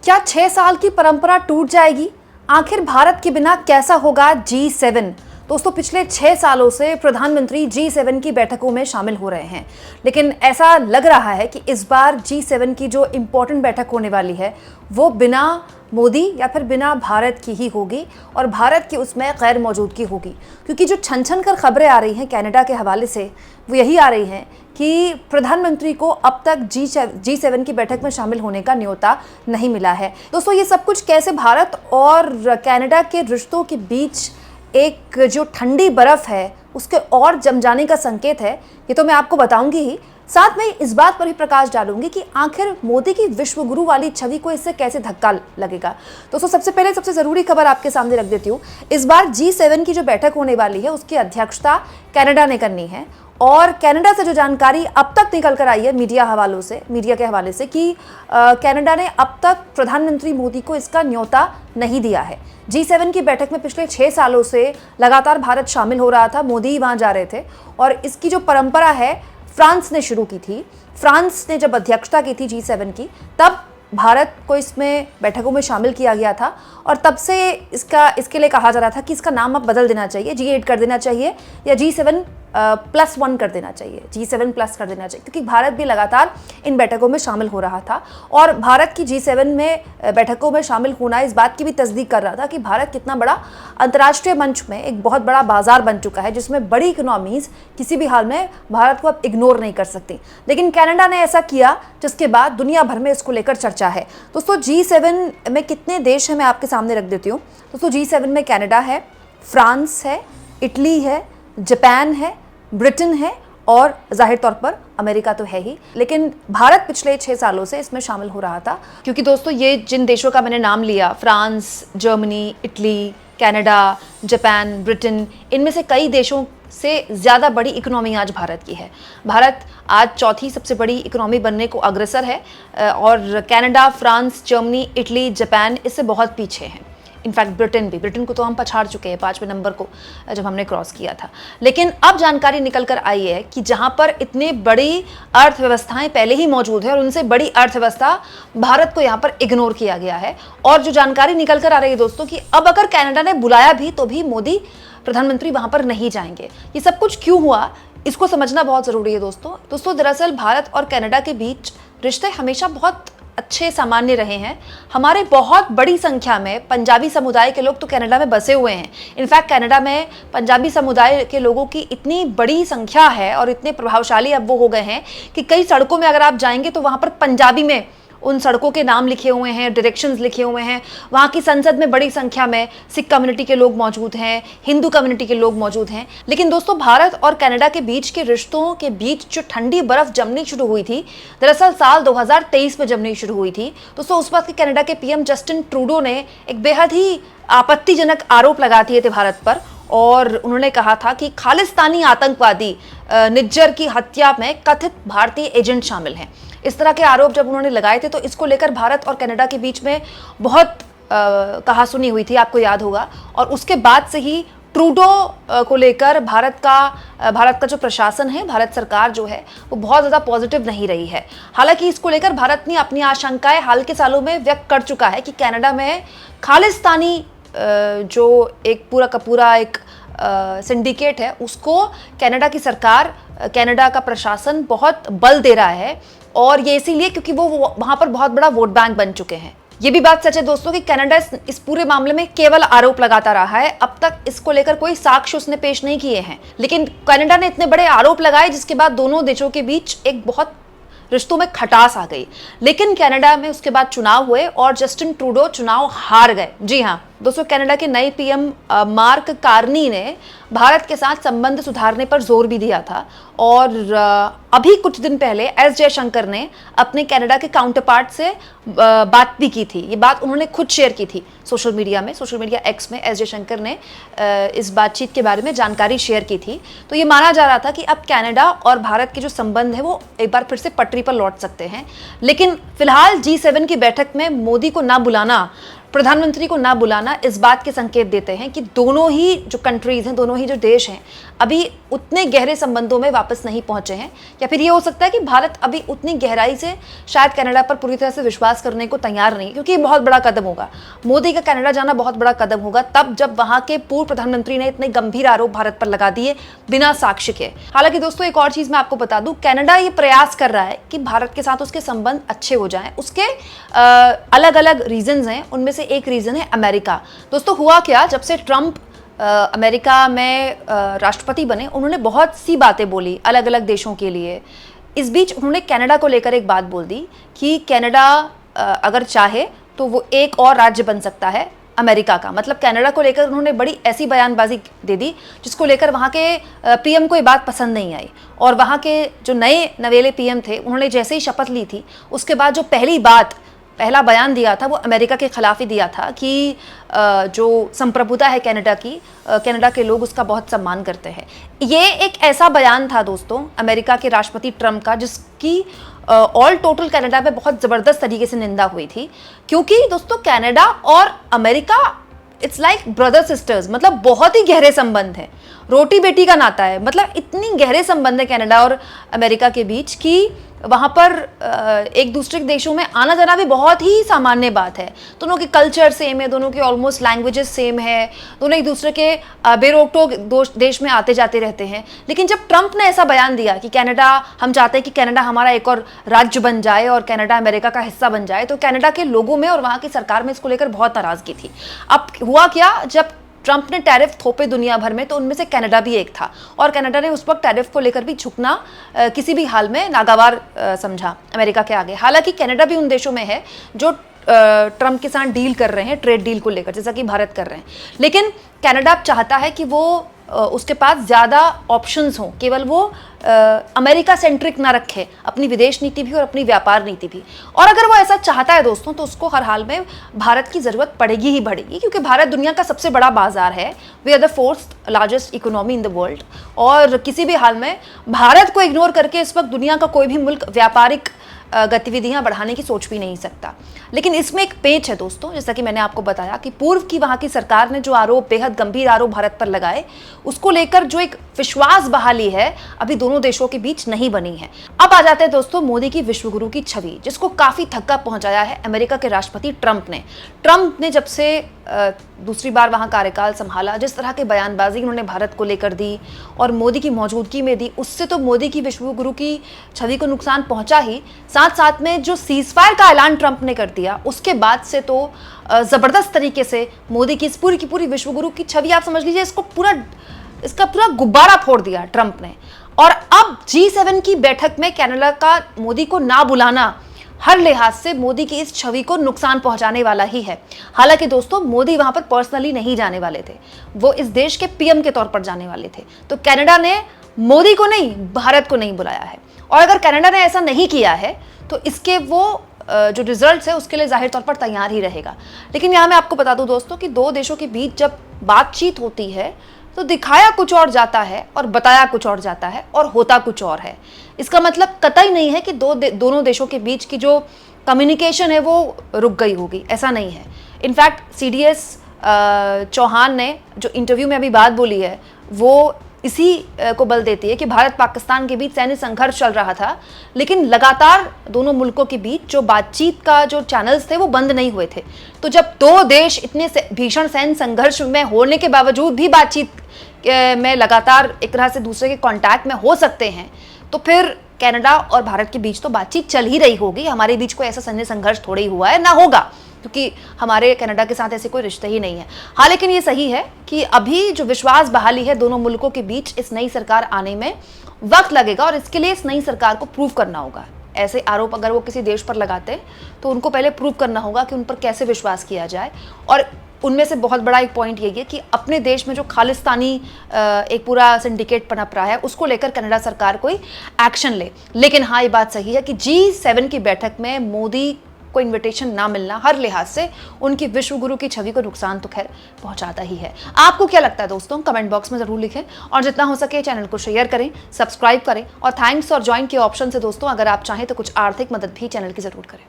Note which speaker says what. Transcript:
Speaker 1: क्या 6 साल की परंपरा टूट जाएगी? आखिर भारत के बिना कैसा होगा G7? दोस्तों, पिछले 6 सालों से प्रधानमंत्री G7 की बैठकों में शामिल हो रहे हैं, लेकिन ऐसा लग रहा है कि इस बार G7 की जो इम्पोर्टेंट बैठक होने वाली है वो बिना मोदी या फिर बिना भारत की ही होगी और भारत की उसमें गैर मौजूदगी होगी। क्योंकि जो छन छन कर खबरें आ रही हैं कनाडा के हवाले से वो यही आ रही हैं कि प्रधानमंत्री को अब तक G7 की बैठक में शामिल होने का न्योता नहीं मिला है। दोस्तों, ये सब कुछ कैसे भारत और कनाडा के रिश्तों के बीच एक जो ठंडी बर्फ है उसके और जम जाने का संकेत है, ये तो मैं आपको बताऊंगी ही। साथ में इस बात पर भी प्रकाश डालूंगी कि आखिर मोदी की विश्व गुरु वाली छवि को इससे कैसे धक्का लगेगा। दोस्तों, सबसे पहले सबसे ज़रूरी खबर आपके सामने रख देती हूँ। इस बार G7 की जो बैठक होने वाली है उसकी अध्यक्षता कनाडा ने करनी है और कनाडा से जो जानकारी अब तक निकल कर आई है मीडिया के हवाले से कि कनाडा ने अब तक प्रधानमंत्री मोदी को इसका न्योता नहीं दिया है। G7 की बैठक में पिछले 6 सालों से लगातार भारत शामिल हो रहा था, मोदी ही वहाँ जा रहे थे और इसकी जो परंपरा है फ्रांस ने शुरू की थी। फ्रांस ने जब अध्यक्षता की थी G7 की, तब भारत को इसमें बैठकों में शामिल किया गया था और तब से इसके लिए कहा जा रहा था कि इसका नाम अब बदल देना चाहिए, G8 कर देना चाहिए या G7+1 कर देना चाहिए, G7+ कर देना चाहिए, क्योंकि भारत भी लगातार इन बैठकों में शामिल हो रहा था और भारत की G7 में बैठकों में शामिल होना इस बात की भी तस्दीक कर रहा था कि भारत कितना बड़ा अंतर्राष्ट्रीय मंच में एक बहुत बड़ा बाजार बन चुका है जिसमें बड़ी इकोनॉमीज किसी भी हाल में भारत को अब इग्नोर नहीं कर सकती। लेकिन कनाडा ने ऐसा किया जिसके बाद दुनिया भर में इसको लेकर चर्चा है। दोस्तों, G7 में कितने देश हैं मैं आपके सामने रख देती हूँ। दोस्तों, G7 में कनाडा है, फ्रांस है, इटली है, जापान है, ब्रिटेन है और जाहिर तौर पर अमेरिका तो है ही। लेकिन भारत पिछले 6 सालों से इसमें शामिल हो रहा था क्योंकि दोस्तों ये जिन देशों का मैंने नाम लिया, France, Germany, Italy, Canada, Japan, Britain, इनमें से कई देशों से ज़्यादा बड़ी इकोनॉमी आज भारत की है। भारत आज चौथी सबसे बड़ी इकोनॉमी बनने को अग्रसर है और Canada, France, Germany, Italy, Japan इससे बहुत पीछे हैं। इनफैक्ट ब्रिटेन को तो हम पछाड़ चुके हैं 5वें नंबर को जब हमने क्रॉस किया था। लेकिन अब जानकारी निकल कर आई है कि जहां पर इतने बड़ी अर्थव्यवस्थाएं पहले ही मौजूद है और उनसे बड़ी अर्थव्यवस्था भारत को यहां पर इग्नोर किया गया है। और जो जानकारी निकल कर आ रही है दोस्तों कि अब अगर कनाडा ने बुलाया भी तो भी मोदी प्रधानमंत्री वहां पर नहीं जाएंगे। ये सब कुछ क्यों हुआ, इसको समझना बहुत ज़रूरी है दोस्तों। दरअसल भारत और कनाडा के बीच रिश्ते हमेशा बहुत अच्छे सामान्य रहे हैं। हमारे बहुत बड़ी संख्या में पंजाबी समुदाय के लोग तो कनाडा में बसे हुए हैं। इनफैक्ट कनाडा में पंजाबी समुदाय के लोगों की इतनी बड़ी संख्या है और इतने प्रभावशाली अब वो हो गए हैं कि कई सड़कों में अगर आप जाएंगे तो वहाँ पर पंजाबी में उन सड़कों के नाम लिखे हुए हैं, डायरेक्शंस लिखे हुए हैं। वहाँ की संसद में बड़ी संख्या में सिख कम्युनिटी के लोग मौजूद हैं, हिंदू कम्युनिटी के लोग मौजूद हैं। लेकिन दोस्तों, भारत और कनाडा के बीच के रिश्तों के बीच जो ठंडी बर्फ जमनी शुरू हुई थी, दरअसल साल 2023 में जमनी शुरू हुई थी। दोस्तों, उस वक्त के कनाडा के पीएम जस्टिन ट्रूडो ने एक बेहद ही आपत्तिजनक आरोप लगा दिए थे भारत पर और उन्होंने कहा था कि खालिस्तानी आतंकवादी निज्जर की हत्या में कथित भारतीय एजेंट शामिल हैं। इस तरह के आरोप जब उन्होंने लगाए थे तो इसको लेकर भारत और कनाडा के बीच में बहुत कहासुनी हुई थी, आपको याद होगा। और उसके बाद से ही ट्रूडो को लेकर भारत का जो प्रशासन है, भारत सरकार जो है वो बहुत ज़्यादा पॉजिटिव नहीं रही है। हालांकि इसको लेकर भारत ने अपनी आशंकाएं हाल के सालों में व्यक्त कर चुका है कि कनाडा में खालिस्तानी जो एक पूरा का पूरा एक सिंडिकेट है उसको कनाडा की सरकार, कनाडा का प्रशासन बहुत बल दे रहा है और ये इसीलिए क्योंकि वो वहाँ पर बहुत बड़ा वोट बैंक बन चुके हैं। ये भी बात सच है दोस्तों कि कनाडा इस पूरे मामले में केवल आरोप लगाता रहा है। अब तक इसको लेकर कोई साक्ष्य उसने पेश नहीं किए हैं। लेकिन कनाडा ने इतने बड़े आरोप लगाए जिसके बाद दोनों देशों के बीच एक बहुत रिश्तों में खटास आ गई। लेकिन कनाडा में उसके बाद चुनाव हुए और जस्टिन ट्रूडो चुनाव हार गए। जी हाँ दोस्तों, कनाडा के नए पीएम मार्क कार्नी ने भारत के साथ संबंध सुधारने पर जोर भी दिया था और अभी कुछ दिन पहले एस जयशंकर ने अपने कनाडा के काउंटरपार्ट से बात भी की थी। ये बात उन्होंने खुद शेयर की थी सोशल मीडिया एक्स में एस जयशंकर ने इस बातचीत के बारे में जानकारी शेयर की थी। तो ये माना जा रहा था कि अब कनाडा और भारत के जो संबंध है वो एक बार फिर से पटरी पर लौट सकते हैं। लेकिन फिलहाल G7 की बैठक में मोदी को ना बुलाना, प्रधानमंत्री को ना बुलाना इस बात के संकेत देते हैं कि दोनों ही जो कंट्रीज हैं, दोनों दोनों ही जो देश हैं अभी उतने गहरे संबंधों में वापस नहीं पहुंचे हैं, या फिर ये हो सकता है कि भारत अभी उतनी गहराई से शायद कनाडा पर पूरी तरह से विश्वास करने को तैयार नहीं, क्योंकि ये बहुत बड़ा कदम होगा। मोदी का कनाडा जाना बहुत बड़ा कदम होगा तब जब वहां के पूर्व प्रधानमंत्री ने इतने गंभीर आरोप भारत पर लगा दिए बिना साक्ष्य के। हालांकि दोस्तों एक और चीज मैं आपको बता दूं, कनाडा ये प्रयास कर रहा है कि भारत के साथ उसके संबंध अच्छे हो जाएं। उसके अलग अलग रीजंस हैं, उनमें से एक रीजन है अमेरिका। दोस्तों हुआ क्या, जब से ट्रंप अमेरिका में राष्ट्रपति बने, उन्होंने बहुत सी बातें बोली अलग अलग देशों के लिए। इस बीच उन्होंने कनाडा को लेकर एक बात बोल दी कि कनाडा अगर चाहे तो वो एक और राज्य बन सकता है अमेरिका का। मतलब कनाडा को लेकर उन्होंने बड़ी ऐसी बयानबाजी दे दी जिसको लेकर वहाँ के पीएम को ये बात पसंद नहीं आई। और वहाँ के जो नए नवेले पीएम थे, उन्होंने जैसे ही शपथ ली थी उसके बाद जो पहला बयान दिया था वो अमेरिका के खिलाफ ही दिया था कि जो संप्रभुता है कनाडा की, कनाडा के लोग उसका बहुत सम्मान करते हैं। ये एक ऐसा बयान था दोस्तों अमेरिका के राष्ट्रपति ट्रंप का जिसकी ऑल टोटल कनाडा में बहुत ज़बरदस्त तरीके से निंदा हुई थी, क्योंकि दोस्तों कनाडा और America it's like brother sisters, मतलब बहुत ही गहरे संबंध है, रोटी बेटी का नाता है। मतलब इतनी गहरे संबंध है कनाडा और अमेरिका के बीच कि वहाँ पर एक दूसरे के देशों में आना जाना भी बहुत ही सामान्य बात है। दोनों के कल्चर सेम है, दोनों के ऑलमोस्ट लैंग्वेजेस सेम है, दोनों एक दूसरे के बेरोक-टोक देश में आते जाते रहते हैं। लेकिन जब ट्रंप ने ऐसा बयान दिया कि कनाडा, हम चाहते हैं कि कनाडा हमारा एक और राज्य बन जाए और कनाडा अमेरिका का हिस्सा बन जाए, तो कनाडा के लोगों में और वहाँ की सरकार में इसको लेकर बहुत नाराजगी थी। अब हुआ क्या, जब ट्रंप ने टैरिफ थोपे दुनिया भर में तो उनमें से कनाडा भी एक था, और कनाडा ने उस वक्त टैरिफ को लेकर भी झुकना किसी भी हाल में नागवार समझा अमेरिका के आगे। हालांकि कनाडा भी उन देशों में है जो ट्रंप के साथ डील कर रहे हैं, ट्रेड डील को लेकर, जैसा कि भारत कर रहे हैं। लेकिन कनाडा अब चाहता है कि वो उसके पास ज़्यादा ऑप्शंस हों, केवल वो अमेरिका सेंट्रिक ना रखे अपनी विदेश नीति भी और अपनी व्यापार नीति भी। और अगर वो ऐसा चाहता है दोस्तों तो उसको हर हाल में भारत की ज़रूरत पड़ेगी ही पड़ेगी, क्योंकि भारत दुनिया का सबसे बड़ा बाजार है। We are the fourth largest economy in the world, और किसी भी हाल में भारत को इग्नोर करके इस वक्त दुनिया का कोई भी मुल्क व्यापारिक गतिविधियां बढ़ाने की सोच भी नहीं सकता। लेकिन इसमें एक पेच है दोस्तों, जैसा कि मैंने आपको बताया कि पूर्व की वहाँ की सरकार ने जो आरोप, बेहद गंभीर आरोप भारत पर लगाए, उसको लेकर जो एक विश्वास बहाली है अभी दोनों देशों के बीच नहीं बनी है। अब आ जाते हैं दोस्तों मोदी की विश्वगुरु की छवि, जिसको काफ़ी धक्का पहुंचाया है अमेरिका के राष्ट्रपति ट्रंप ने जब से दूसरी बार वहाँ कार्यकाल संभाला, जिस तरह के बयानबाजी उन्होंने भारत को लेकर दी और मोदी की मौजूदगी में दी, उससे तो मोदी की विश्वगुरु की छवि को नुकसान पहुंचा ही, साथ साथ में जो सीजफायर का ऐलान ट्रंप ने कर दिया उसके बाद से तो ज़बरदस्त तरीके से मोदी की इस पूरी की पूरी विश्वगुरु की छवि, आप समझ लीजिए इसका पूरा गुब्बारा फोड़ दिया ट्रंप ने। और अब G7 की बैठक में कनाडा का मोदी को ना बुलाना हर लिहाज से मोदी की इस छवि को नुकसान पहुंचाने वाला ही है। हालांकि दोस्तों मोदी वहां पर पर्सनली नहीं जाने वाले थे, वो इस देश के पीएम के तौर पर जाने वाले थे। तो कनाडा ने मोदी को नहीं, भारत को नहीं बुलाया है। और अगर कनाडा ने ऐसा नहीं किया है तो इसके वो जो रिजल्ट्स है उसके लिए जाहिर तौर पर तैयार ही रहेगा। लेकिन यहाँ मैं आपको बता दूं दोस्तों कि दो देशों के बीच जब बातचीत होती है तो दिखाया कुछ और जाता है और बताया कुछ और जाता है और होता कुछ और है। इसका मतलब कतई नहीं है कि दोनों देशों के बीच की जो कम्युनिकेशन है वो रुक गई होगी, ऐसा नहीं है। इनफैक्ट CDS चौहान ने जो इंटरव्यू में अभी बात बोली है वो इसी को बल देती है कि भारत पाकिस्तान के बीच सैन्य संघर्ष चल रहा था, लेकिन लगातार दोनों मुल्कों के बीच जो बातचीत का जो चैनल्स थे वो बंद नहीं हुए थे। तो जब दो देश इतने भीषण सैन्य संघर्ष में होने के बावजूद भी बातचीत में लगातार एक तरह से दूसरे के कांटेक्ट में हो सकते हैं, तो फिर कनाडा और भारत के बीच तो बातचीत चल ही रही होगी। हमारे बीच कोई ऐसा सैन्य संघर्ष थोड़ा ही हुआ है, ना होगा, क्योंकि हमारे कनाडा के साथ ऐसे कोई रिश्ते ही नहीं है। हाँ, लेकिन ये सही है कि अभी जो विश्वास बहाली है दोनों मुल्कों के बीच, इस नई सरकार आने में वक्त लगेगा और इसके लिए इस नई सरकार को प्रूव करना होगा। ऐसे आरोप अगर वो किसी देश पर लगाते हैं तो उनको पहले प्रूव करना होगा कि उन पर कैसे विश्वास किया जाए। और उनमें से बहुत बड़ा एक पॉइंट यही है कि अपने देश में जो खालिस्तानी एक पूरा सिंडिकेट पनप रहा है उसको लेकर कनाडा सरकार कोई एक्शन ले। लेकिन हाँ, ये बात सही है कि G7 की बैठक में मोदी को इनविटेशन ना मिलना हर लिहाज से उनकी विश्वगुरु की छवि को नुकसान तो खैर पहुंचाता ही है। आपको क्या लगता है दोस्तों, कमेंट बॉक्स में जरूर लिखें और जितना हो सके चैनल को शेयर करें, सब्सक्राइब करें और थैंक्स और ज्वाइन के ऑप्शन से दोस्तों अगर आप चाहें तो कुछ आर्थिक मदद भी चैनल की जरूर करें।